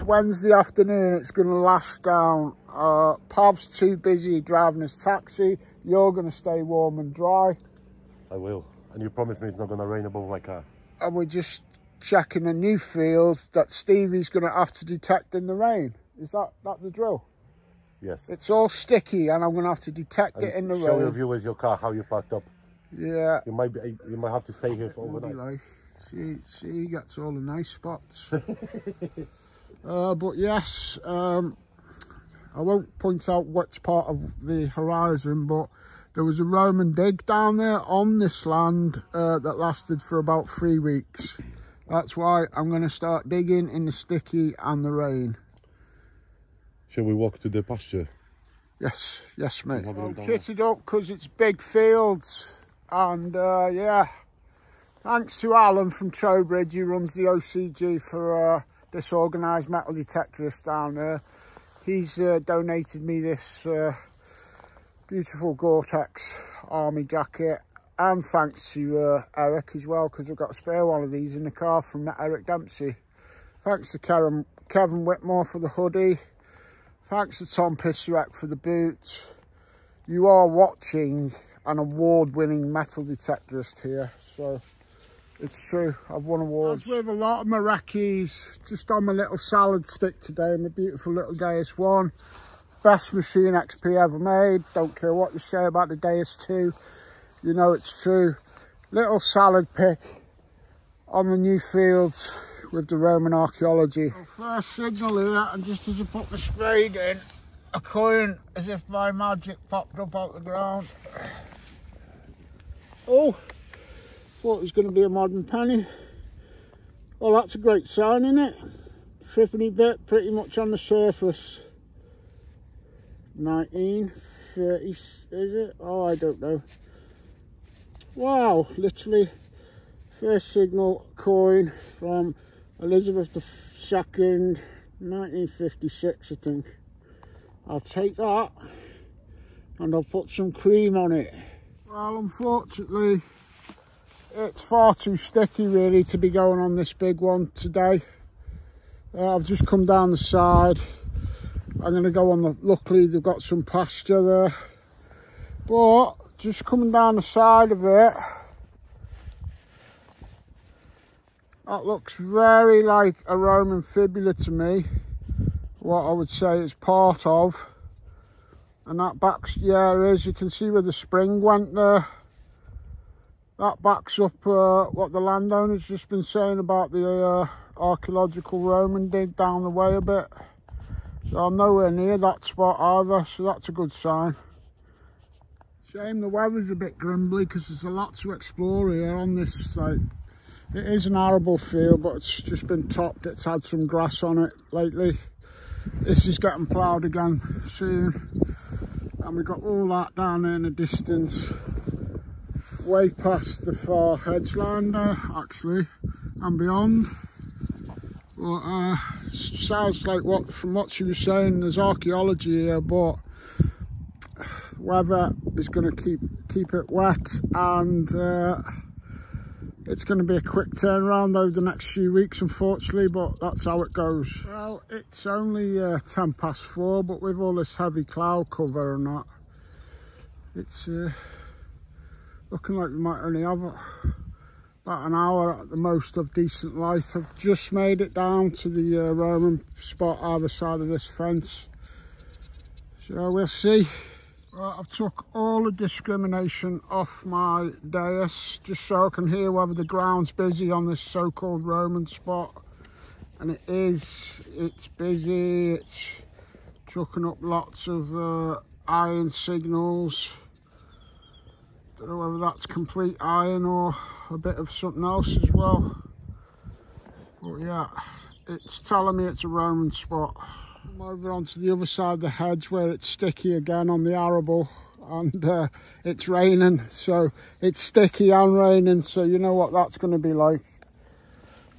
It's Wednesday afternoon. It's going to last down. Pav's too busy driving his taxi. You're going to stay warm and dry. I will. And you promise me it's not going to rain above my car. And we're just checking a new field that Stevie's going to have to detect in the rain. Is that the drill? Yes. It's all sticky and I'm going to have to detect it in the rain. Show your viewers your car, how you packed up. Yeah. You might have to stay here for overnight. Like, see, he gets all the nice spots. But yes, I won't point out which part of the horizon, but there was a Roman dig down there on this land that lasted for about 3 weeks. That's why I'm going to start digging in the sticky and the rain. Shall we walk to the pasture? Yes, mate. I'm kitted up because it's big fields. And yeah, thanks to Alan from Trowbridge, who runs the OCG for disorganised metal detectorists down there. He's donated me this beautiful Gore-Tex army jacket, and thanks to Eric as well, because I've got a spare one of these in the car from Eric Dempsey. Thanks to Kevin Whitmore for the hoodie. Thanks to Tom Pisserek for the boots. You are watching an award-winning metal detectorist here, so it's true, I've won awards. As with a lot of my recce's, just on my little salad stick today, my beautiful little Deus 1. Best machine XP ever made. Don't care what you say about the Deus 2, you know it's true. Little salad pick on the new fields with the Roman archaeology. First signal here, and just as I put my spade in, a coin, as if by magic, popped up out the ground. Oh, thought it was going to be a modern penny. Well, that's a great sign, isn't it? Threepenny bit, pretty much on the surface. 1930, is it? Oh, I don't know. Wow, literally first signal coin from Elizabeth II, 1956, I think. I'll take that and I'll put some cream on it. Well, unfortunately, it's far too sticky really to be going on this big one today. I've just come down the side. I'm going to go on the, luckily they've got some pasture there. But just coming down the side of it, that looks very like a Roman fibula to me. What I would say it's part of. And that backs, yeah it is, you can see where the spring went there. That backs up what the landowner's just been saying about the archaeological Roman dig down the way a bit. So I'm nowhere near that spot either, so that's a good sign. Shame the weather's a bit grimbly because there's a lot to explore here on this site. It is an arable field, but it's just been topped. It's had some grass on it lately. This is getting ploughed again soon. And we've got all that down there in the distance. Way past the far hedge line there, actually, and beyond. But sounds like from what she was saying, there's archaeology here, but weather is going to keep it wet, and it's going to be a quick turnaround over the next few weeks, unfortunately, but that's how it goes. Well, it's only 10 past 4, but with all this heavy cloud cover and that, it's looking like we might only have about an hour at the most of decent light. I've just made it down to the Roman spot either side of this fence, so we'll see. Well, I've took all the discrimination off my Deus just so I can hear whether the ground's busy on this so-called Roman spot, and it is. It's busy. It's chucking up lots of iron signals. Don't know whether that's complete iron or a bit of something else as well, but yeah, it's telling me it's a Roman spot. I'm over onto the other side of the hedge where it's sticky again on the arable, and it's raining, so it's sticky and raining, so you know what that's going to be like.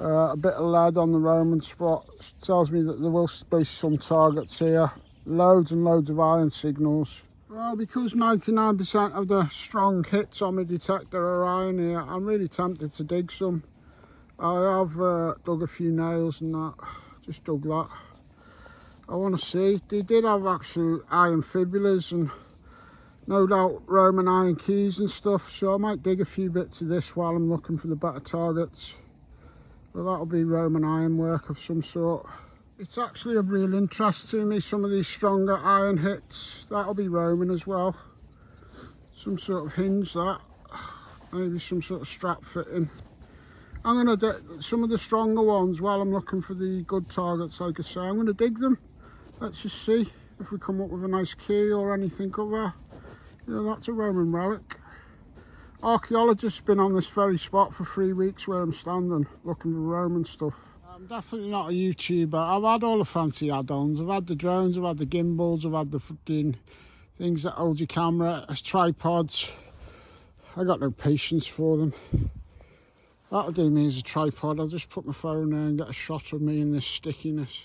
A bit of lead on the Roman spot tells me that there will be some targets here. Loads and loads of iron signals. Well, because 99% of the strong hits on my detector are iron here, I'm really tempted to dig some. I have dug a few nails and that, just dug that. I want to see. They did have actually iron fibulas and no doubt Roman iron keys and stuff, so I might dig a few bits of this while I'm looking for the better targets. But that'll be Roman iron work of some sort. It's actually of real interest to me, some of these stronger iron hits. That'll be Roman as well. Some sort of hinge, that. Maybe some sort of strap fitting. I'm going to do some of the stronger ones while I'm looking for the good targets, like I say. I'm going to dig them. Let's just see if we come up with a nice key or anything other. You know, that's a Roman relic. Archaeologists been on this very spot for 3 weeks where I'm standing, looking for Roman stuff. I'm definitely not a YouTuber. I've had all the fancy add-ons. I've had the drones, I've had the gimbals, I've had the fucking things that hold your camera as tripods. I got no patience for them. That'll do me as a tripod. I'll just put my phone there and get a shot of me in this stickiness.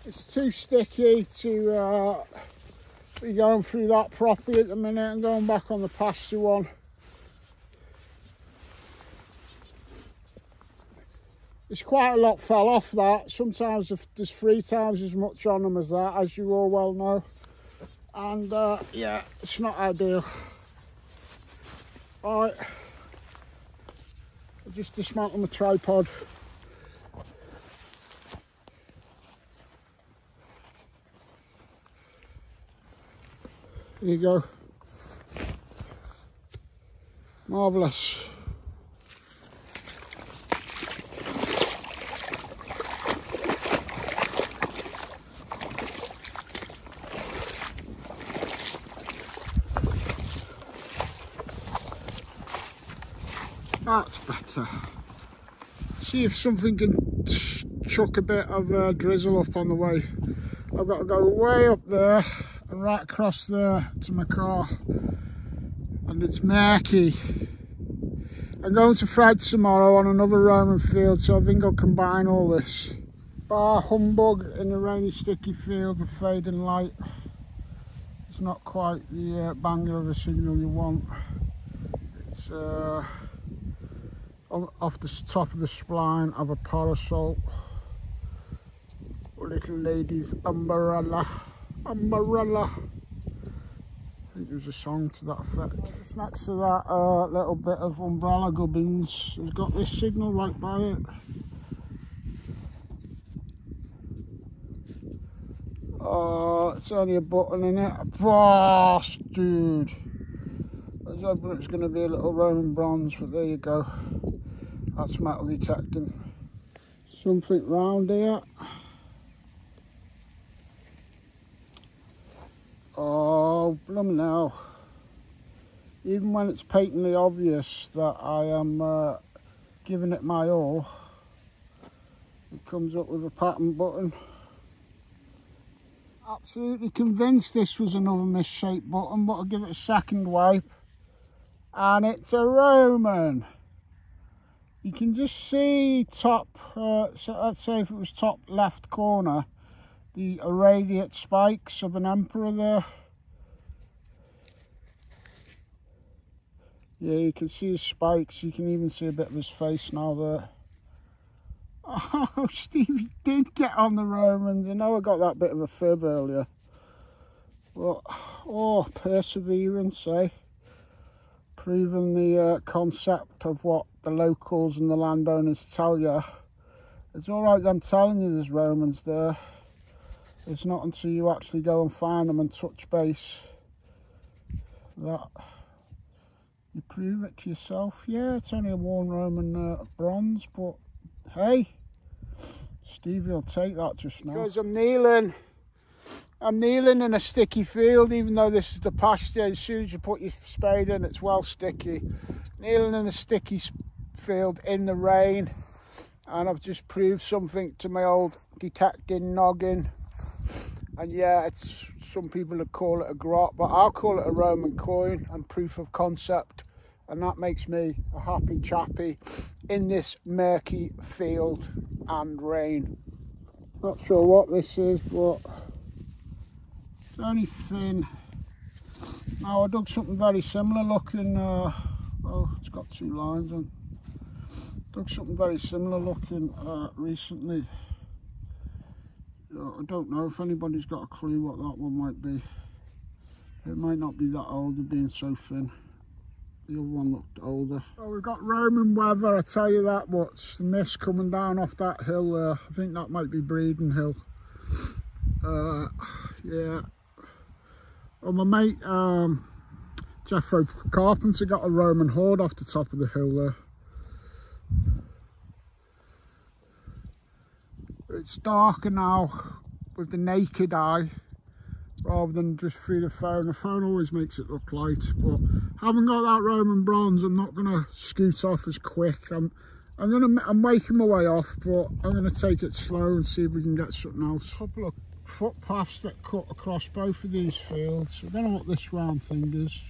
It's too sticky to be going through that properly at the minute and going back on the pasture one. There's quite a lot fell off that. Sometimes there's 3 times as much on them as that, as you all well know. And yeah, it's not ideal. Alright, I'll just dismantle my tripod. There you go. Marvellous. That's better. See if something can chuck a bit of drizzle up on the way. I've got to go way up there and right across there to my car, and it's murky. I'm going to Fred tomorrow on another Roman field, so I think I'll combine all this. Bar humbug in a rainy sticky field with fading light. It's not quite the banger of a signal you want. It's off the top of the spline of a parasol. Little lady's umbrella. Umbrella. I think there's a song to that effect. Just next to that little bit of umbrella gubbins, it's got this signal right by it. Oh, it's only a button in it. Boss, dude. I was hoping it's going to be a little Roman bronze, but there you go. That's metal detecting. Something round here. Oh, blooming hell. Even when it's patently obvious that I am giving it my all, it comes up with a pattern button. Absolutely convinced this was another misshaped button, but I'll give it a second wipe. And it's a Roman. You can just see top, so let's say if it was top left corner, the irradiate spikes of an emperor there. Yeah, you can see his spikes. You can even see a bit of his face now there. Oh, Stevie did get on the Romans. I know I got that bit of a fib earlier. But, oh, perseverance, eh? Proving the concept of what the locals and the landowners tell you. It's all right them telling you there's Romans there. It's not until you actually go and find them and touch base that you prove it to yourself. Yeah, it's only a worn Roman bronze, but hey, Stevie will take that just now. Because I'm kneeling in a sticky field, even though this is the pasture. As soon as you put your spade in, it's well sticky. Kneeling in a sticky field in the rain, and I've just proved something to my old detecting noggin. And yeah, it's, some people would call it a grot, but I'll call it a Roman coin and proof of concept, and that makes me a happy chappy in this murky field and rain. Not sure what this is, but it's only thin. Now I dug something very similar looking, oh, it's got 2 lines on. Dug something very similar looking recently. I don't know if anybody's got a clue what that one might be. It might not be that old, being so thin. The other one looked older. Oh, we've got Roman weather, I tell you that much. The mist coming down off that hill there. I think that might be Breedon Hill. Yeah. Well, my mate Jeffro Carpenter got a Roman hoard off the top of the hill there. It's darker now with the naked eye rather than just through the phone. The phone always makes it look light, but having got that Roman bronze, I'm not gonna scoot off as quick. I'm making my way off, but I'm gonna take it slow and see if we can get something else. A couple of footpaths that cut across both of these fields. I don't know what this round thing is.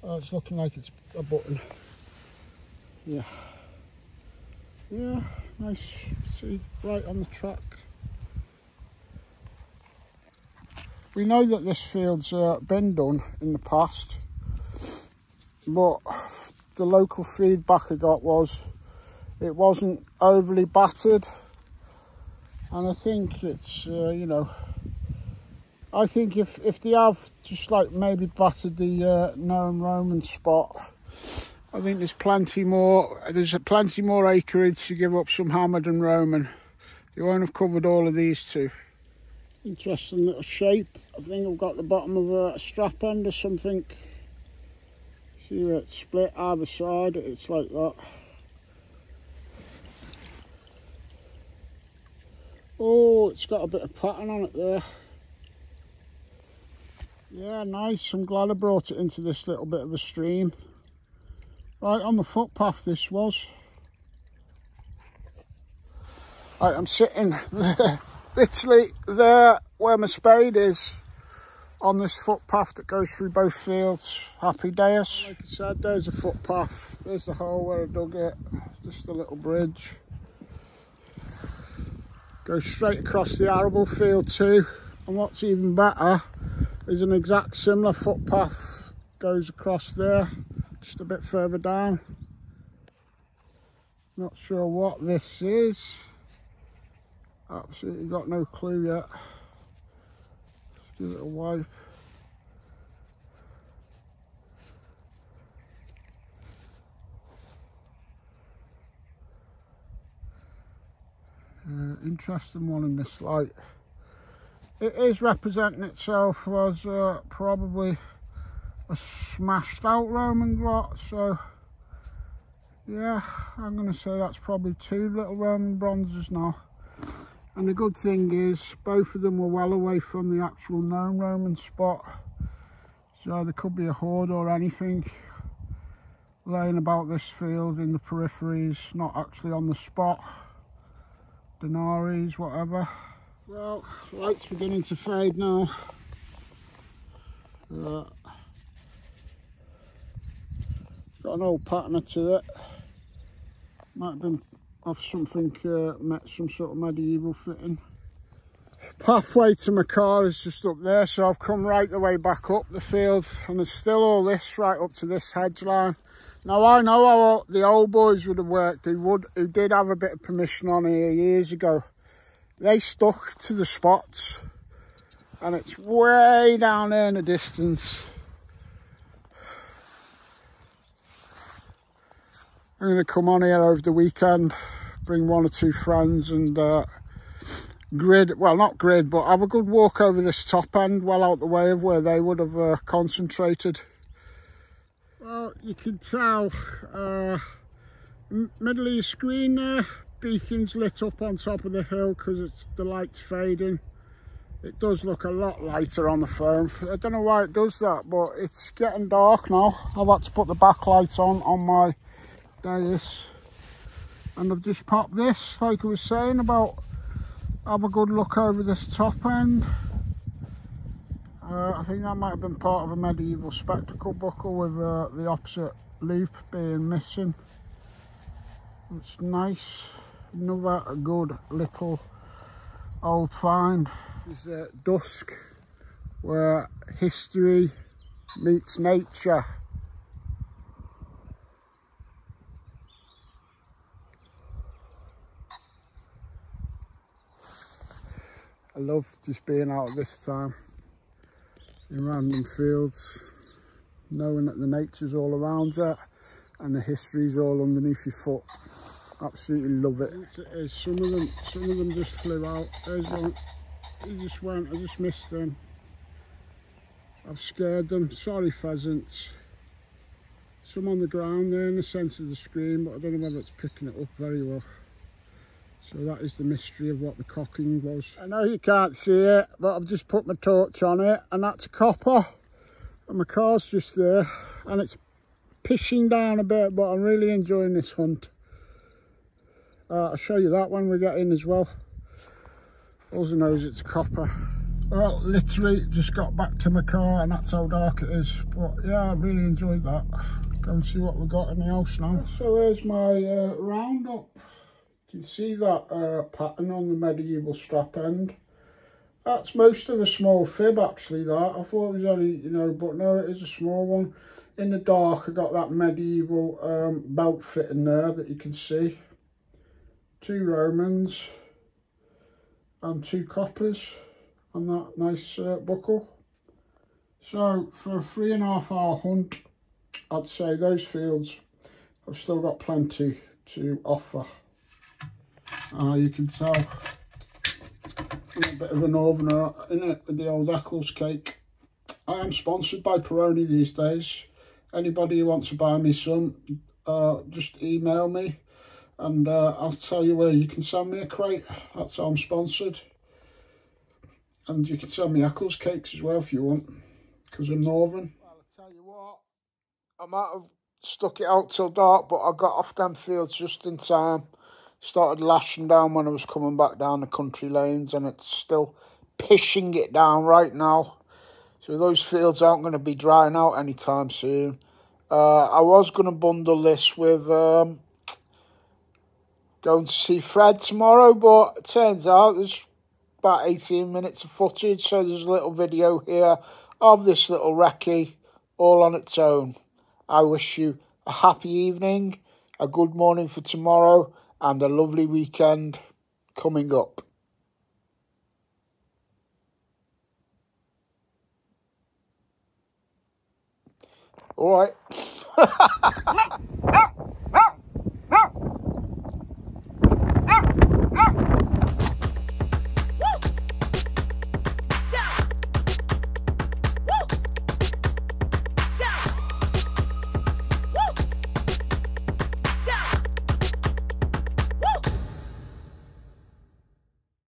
Oh, it's looking like it's a button. Yeah. Yeah, nice. See, right on the track. We know that this field's been done in the past, but the local feedback I got was it wasn't overly battered, and I think it's you know, I think if they have just like maybe battered the known Roman spot, I think there's plenty more acreage to give up some hammered and Roman. They won't have covered all of these two. Interesting little shape. I think I've got the bottom of a strap end or something. See where it's split either side, it's like that. Oh, it's got a bit of pattern on it there. Yeah, nice. I'm glad I brought it into this little bit of a stream. Right on the footpath this was. Right, I'm sitting there, literally there where my spade is, on this footpath that goes through both fields. Happy days. Like I said, there's a footpath. There's the hole where I dug it. Just a little bridge. Goes straight across the arable field too. And what's even better is an exact similar footpath goes across there. Just a bit further down. Not sure what this is. Absolutely got no clue yet. Just give it a wipe. Interesting one in this light. It is representing itself as probably a smashed out Roman grot, so yeah, I'm going to say that's probably 2 little Roman bronzes now. And the good thing is both of them were well away from the actual known Roman spot, so there could be a hoard or anything laying about this field in the peripheries, not actually on the spot. Denaries, whatever. Well, light's beginning to fade now. Got an old pattern to it. Might have been off something, some sort of medieval fitting. pathway to my car is just up there, so I've come right the way back up the field, and there's still all this right up to this hedge line. Now I know how the old boys would have worked, who did have a bit of permission on here years ago. They stuck to the spots, and it's way down there in the distance. I'm going to come on here over the weekend, bring 1 or 2 friends and grid, well not grid, but have a good walk over this top end, well out the way of where they would have concentrated. Well, you can tell, middle of your screen there, beacon's lit up on top of the hill because the light's fading. It does look a lot lighter on the phone. I don't know why it does that, but it's getting dark now. I've had to put the backlight on my dais, and I've just popped this, like I was saying about have a good look over this top end. I think that might have been part of a medieval spectacle buckle with the opposite loop being missing. It's nice, another good little old find. This is dusk, where history meets nature. I love just being out at this time in random fields, knowing that the nature's all around you and the history's all underneath your foot. Absolutely love it. Some of them just flew out. There's one, he just went, I just missed them. I've scared them, sorry pheasants. Some on the ground there in the centre of the screen, but I don't know whether it's picking it up very well. So that is the mystery of what the cocking was. I know you can't see it, but I've just put my torch on it, and that's a copper. And my car's just there, and it's pishing down a bit, but I'm really enjoying this hunt. I'll show you that when we get in as well. Also knows it's a copper. Well, literally just got back to my car, and that's how dark it is. But yeah, I really enjoyed that. Go and see what we got in the house now. So here's my roundup. You can see that pattern on the medieval strap end. That's most of a small fib actually, that. I thought it was only, you know, but no, it is a small one. In the dark I got that medieval belt fitting there that you can see. 2 Romans and 2 coppers on that nice buckle. So for a 3.5 hour hunt, I'd say those fields have still got plenty to offer. You can tell I'm a bit of a northerner in it with the old Eccles cake. I am sponsored by Peroni these days. Anybody who wants to buy me some, just email me and I'll tell you where you can send me a crate. That's how I'm sponsored. And you can send me Eccles cakes as well if you want, because I'm northern. Well, I'll tell you what, I might have stuck it out till dark, but I got off them fields just in time. Started lashing down when I was coming back down the country lanes, and it's still pishing it down right now. So those fields aren't going to be drying out anytime soon. I was going to bundle this with going to see Fred tomorrow, but it turns out there's about 18 minutes of footage, so there's a little video here of this little recce all on its own. I wish you a happy evening, a good morning for tomorrow, and a lovely weekend coming up. All right.